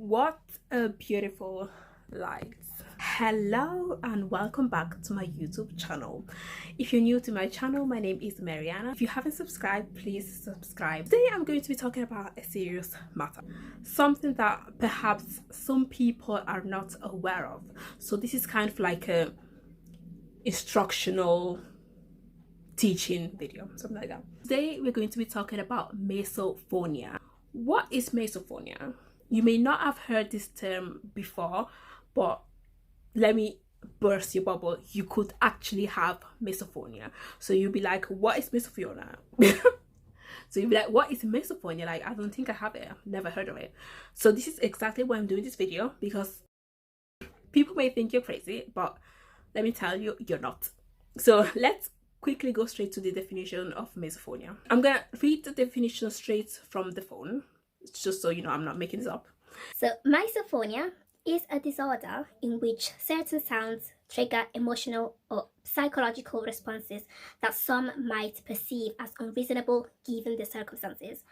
What a beautiful light. Hello and welcome back to my YouTube channel. If you're new to my channel, my name is Mariana. If you haven't subscribed, please subscribe. Today I'm going to be talking about a serious matter, something that perhaps some people are not aware of. So this is kind of like a instructional teaching video, something like that. Today we're going to be talking about misophonia. What is misophonia? You may not have heard this term before, but let me burst your bubble. You could actually have misophonia. So you'll be like, what is misophonia? So you'll be like, what is misophonia? Like, I don't think I have it. I've never heard of it. So this is exactly why I'm doing this video, because people may think you're crazy, but let me tell you, you're not. So let's quickly go straight to the definition of misophonia. I'm gonna read the definition straight from the phone, just so you know I'm not making this up. So misophonia is a disorder in which certain sounds trigger emotional or psychological responses that some might perceive as unreasonable given the circumstances.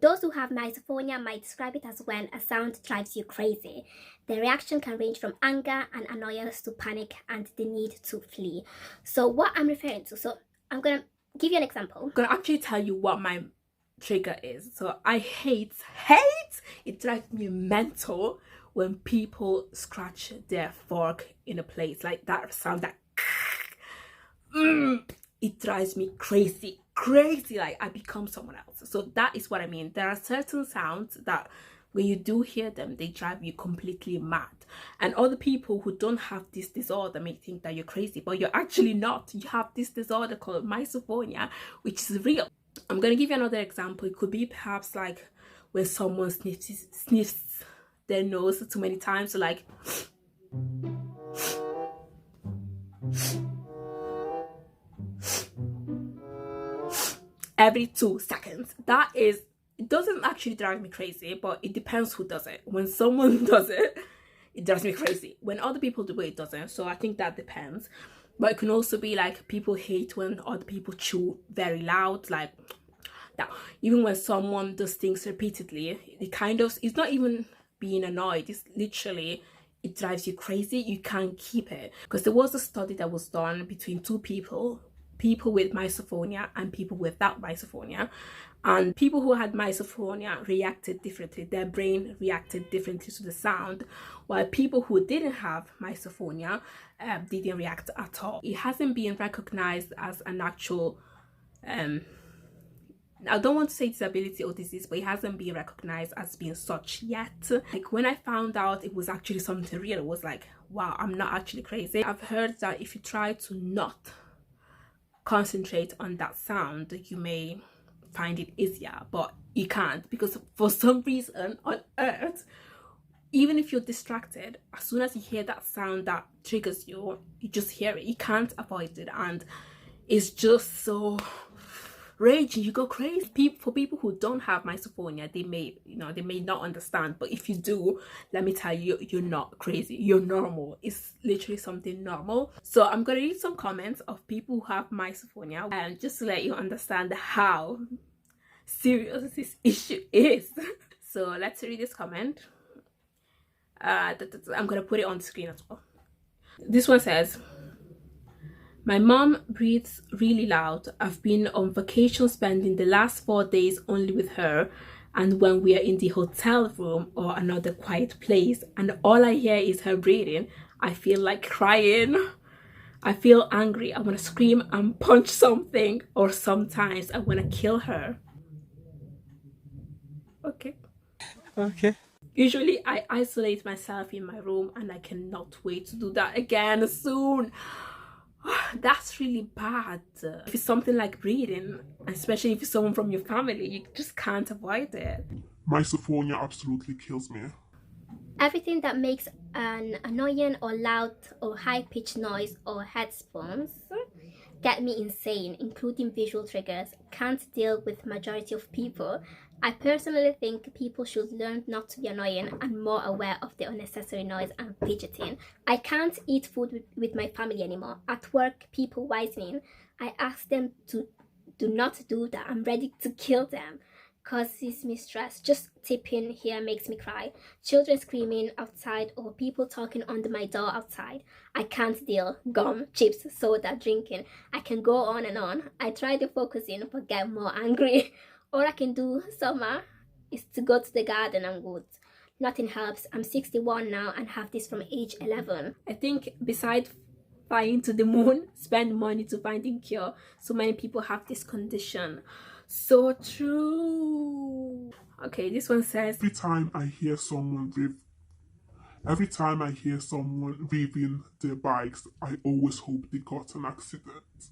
Those who have misophonia might describe it as when a sound drives you crazy. The reaction can range from anger and annoyance to panic and the need to flee. So what I'm referring to, so I'm gonna give you an example. I'm gonna actually tell you what my trigger is. So I hate, it drives me mental when people scratch their fork in a plate, like that sound, that it drives me crazy, like I become someone else. So that is what I mean. There are certain sounds that when you do hear them, they drive you completely mad, and other people who don't have this disorder may think that you're crazy, but you're actually not. You have this disorder called misophonia, which is real. I'm gonna give you another example. It could be perhaps like when someone sniffs their nose too many times, so like every 2 seconds. That is, it doesn't actually drive me crazy, but it depends who does it. When someone does it, it drives me crazy. When other people do it, it doesn't. So I think that depends. But it can also be like people hate when other people chew very loud, like that. Even when someone does things repeatedly, it kind of, it's not even being annoyed, it's literally, it drives you crazy. You can't keep it. Because there was a study that was done between 2 people with misophonia and people without misophonia, and people who had misophonia reacted differently. Their brain reacted differently to the sound, while people who didn't have misophonia didn't react at all. It hasn't been recognized as an actual I don't want to say disability or disease, but it hasn't been recognized as being such yet. Like when I found out it was actually something real, it was like, wow, I'm not actually crazy. I've heard that if you try to not concentrate on that sound, you may find it easier, but you can't, because for some reason on earth, even if you're distracted, as soon as you hear that sound that triggers you, you just hear it. You can't avoid it, and it's just so raging. You go crazy. For people who don't have misophonia, they may not understand, but if you do, let me tell you, you're not crazy, you're normal. It's literally something normal. So I'm gonna read some comments of people who have misophonia, and just to let you understand how serious this issue is. So let's read this comment. I'm gonna put it on the screen as well. This one says, my mom breathes really loud. I've been on vacation spending the last 4 days only with her, and when we are in the hotel room or another quiet place and all I hear is her breathing, I feel like crying. I feel angry. I want to scream and punch something, or sometimes I want to kill her. Okay. Usually I isolate myself in my room, and I cannot wait to do that again soon. That's really bad. If it's something like breathing, especially if it's someone from your family, you just can't avoid it. Misophonia absolutely kills me. Everything that makes an annoying or loud or high-pitched noise or head spasms get me insane, including visual triggers. Can't deal with majority of people. I personally think people should learn not to be annoying and more aware of the unnecessary noise and fidgeting. I can't eat food with my family anymore. At work, people wise me. I ask them to do not do that. I'm ready to kill them. causes me stress. Just tipping here makes me cry. Children screaming outside or people talking under my door outside. I can't deal. Gum, chips, soda, drinking. I can go on and on. I try to focus in but get more angry. All I can do, summer, is to go to the garden and woods. Nothing helps. I'm 61 now and have this from age 11. I think besides flying to the moon, spend money to finding cure. So many people have this condition. So true. Okay, this one says, Every time I hear someone revving their bikes, I always hope they got an accident.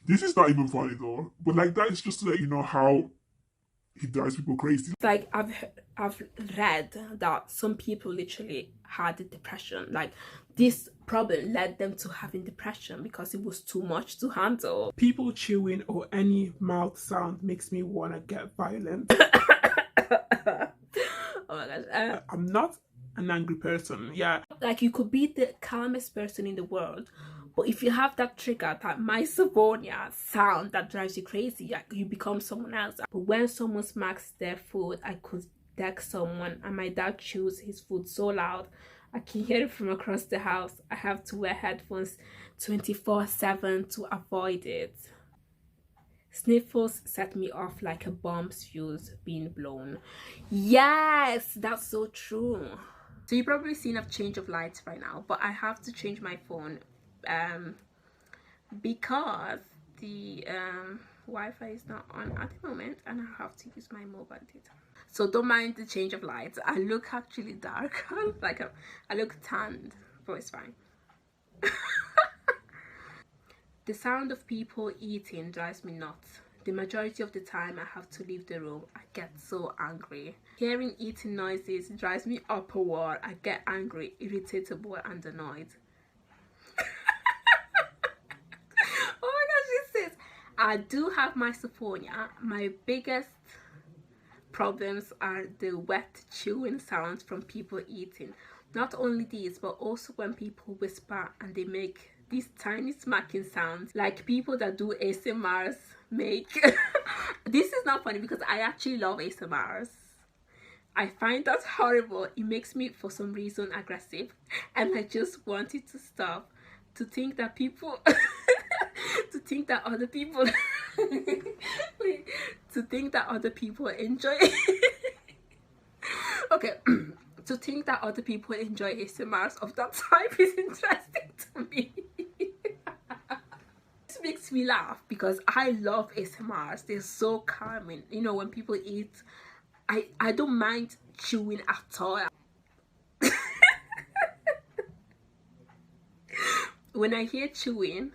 This is not even funny though, but like that is just to let you know how he drives people crazy. like I've read that some people literally had depression. Like this problem led them to having depression because it was too much to handle. People chewing or any mouth sound makes me want to get violent. Oh my gosh. I'm not an angry person. Yeah. Like you could be the calmest person in the world, but if you have that trigger, that Misophonia sound that drives you crazy, like you become someone else. But when someone smacks their food, I could deck someone, and my dad chews his food so loud I can hear it from across the house. I have to wear headphones 24/7 to avoid it. Sniffles set me off like a bomb's fuse being blown. Yes, that's so true. So you've probably seen a change of lights right now, but I have to change my phone because the Wi-Fi is not on at the moment and I have to use my mobile data. So don't mind the change of lights. I look actually dark. Like I look tanned, but it's fine. The sound of people eating drives me nuts. The majority of the time I have to leave the room. I get so angry. Hearing eating noises drives me up a wall. I get angry, irritable and annoyed. Oh my gosh, this is... I do have misophonia. My biggest problems are the wet chewing sounds from people eating. Not only these, but also when people whisper and they make these tiny smacking sounds like people that do ASMRs make. This is not funny because I actually love ASMRs. I find that horrible. It makes me for some reason aggressive and I just want it to stop. To think that people to think that other people to think that other people enjoy okay. To think that other people enjoy ASMRs of that type is interesting to me. This makes me laugh because I love ASMRs. They're so calming. You know, when people eat, I don't mind chewing at all. When I hear chewing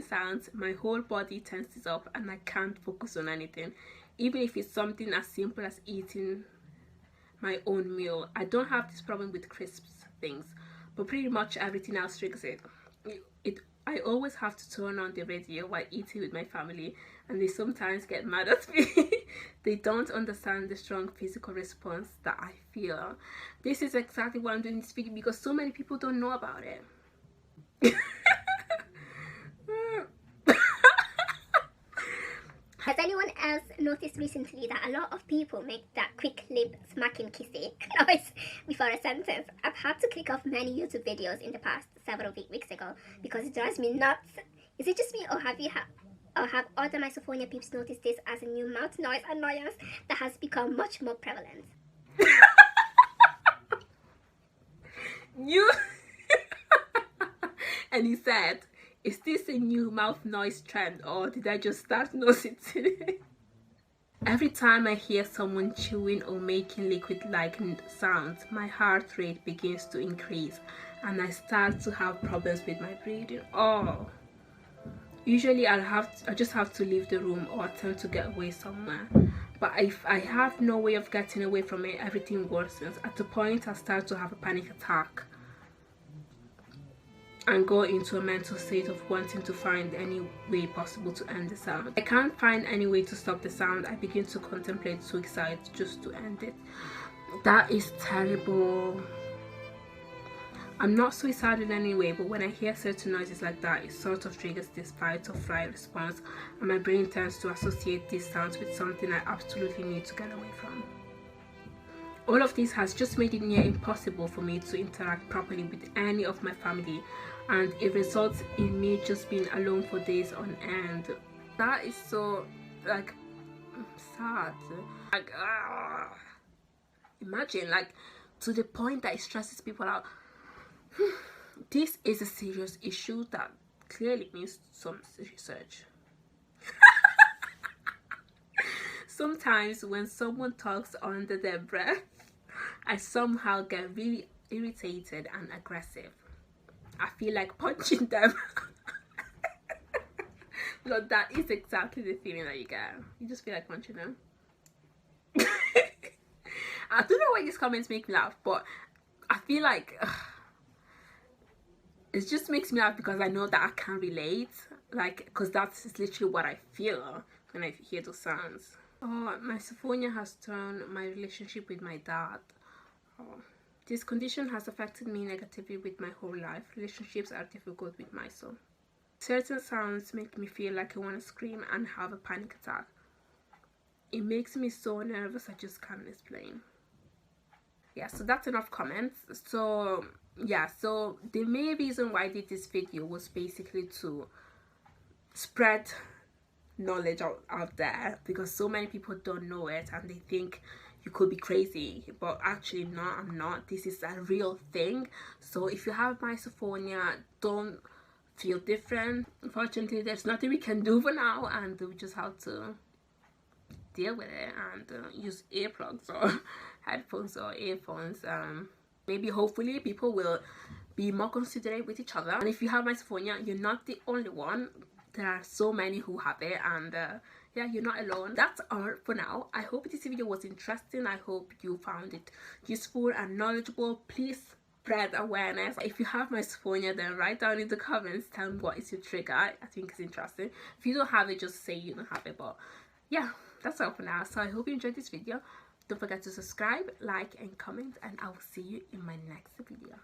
sounds, my whole body tenses up and I can't focus on anything. Even if it's something as simple as eating my own meal. I don't have this problem with crisps things, but pretty much everything else triggers it. I always have to turn on the radio while eating with my family and they sometimes get mad at me. They don't understand the strong physical response that I feel. This is exactly why I'm doing this video, because so many people don't know about it. Has anyone else noticed recently that a lot of people make that quick lip smacking kissing noise before a sentence? I've had to click off many YouTube videos in the past several weeks ago because it drives me nuts. Is it just me, or have other misophonia peeps noticed this as a new mouth noise annoyance that has become much more prevalent? You and he said, is this a new mouth noise trend or did I just start noticing it? Every time I hear someone chewing or making liquid-like sounds, my heart rate begins to increase and I start to have problems with my breathing. Oh, usually I just have to leave the room or attempt to get away somewhere. But if I have no way of getting away from it, everything worsens. At the point I start to have a panic attack and go into a mental state of wanting to find any way possible to end the sound. I can't find any way to stop the sound. I begin to contemplate suicide just to end it. That is terrible. I'm not suicidal in any way, but when I hear certain noises like that, it sort of triggers this fight or flight response, and my brain tends to associate these sounds with something I absolutely need to get away from. All of this has just made it near impossible for me to interact properly with any of my family, and it results in me just being alone for days on end. That is so, like, sad. Like, imagine, like, to the point that it stresses people out. This is a serious issue that clearly needs some research. Sometimes when someone talks under their breath, I somehow get really irritated and aggressive. I feel like punching them. Look, that is exactly the feeling that you get. You just feel like punching them. I don't know why these comments make me laugh, but I feel like it just makes me laugh because I know that I can relate, like, because that's literally what I feel when I hear those sounds. Oh, misophonia has turned my relationship with my dad. Oh, this condition has affected me negatively with my whole life. Relationships are difficult with miso. Certain sounds make me feel like I want to scream and have a panic attack. It makes me so nervous I just can't explain. Yeah, so that's enough comments. So yeah, so the main reason why I did this video was basically to spread knowledge out there, because so many people don't know it and they think you could be crazy, but actually no, I'm not. This is a real thing. So if you have misophonia, don't feel different. Unfortunately, there's nothing we can do for now, and we just have to deal with it and use earplugs or headphones or earphones. Maybe hopefully people will be more considerate with each other, and if you have misophonia, you're not the only one. There are so many who have it, and yeah, you're not alone. That's all for now. I hope this video was interesting. I hope you found it useful and knowledgeable. Please spread awareness. If you have misophonia, then write down in the comments, tell me what is your trigger. I think it's interesting. If you don't have it, just say you don't have it. But yeah, that's all for now. So I hope you enjoyed this video. Don't forget to subscribe, like and comment, and I will see you in my next video.